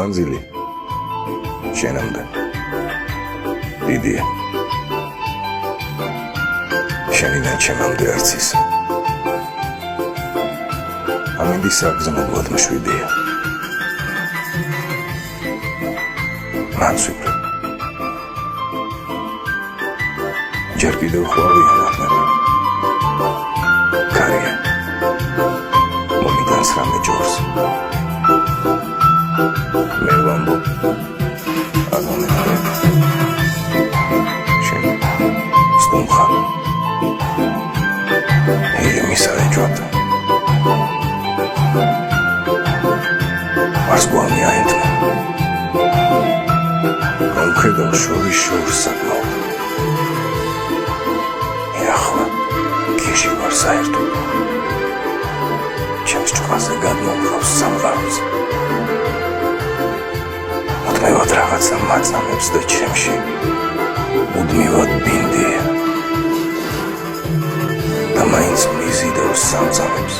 მანძილი შენამდე დიდია. შენიდან ჩემამდე არც ის. ამინდის საგზნობლად მშვიდია. მანცვიფრე. ჯერ კიდევ ხვავიან ახლა. კარია. მომიტანს რამე ჯორს. მე ვამბობ. აგონებია. შენ სტუმხა. მისარე ჯოთა. მას გვამი აერთმა. გამხედავ შორის საკმაოდ. ახლა გიში ვარ საერთოდ. ჩემს ჭყაზე გადმომღავს სამყაროზე. მუდმივად რაღაცა მაწამებს და ჩემში მუდმივად ბინდია. და მაინც მიზიდავს სამწამებს.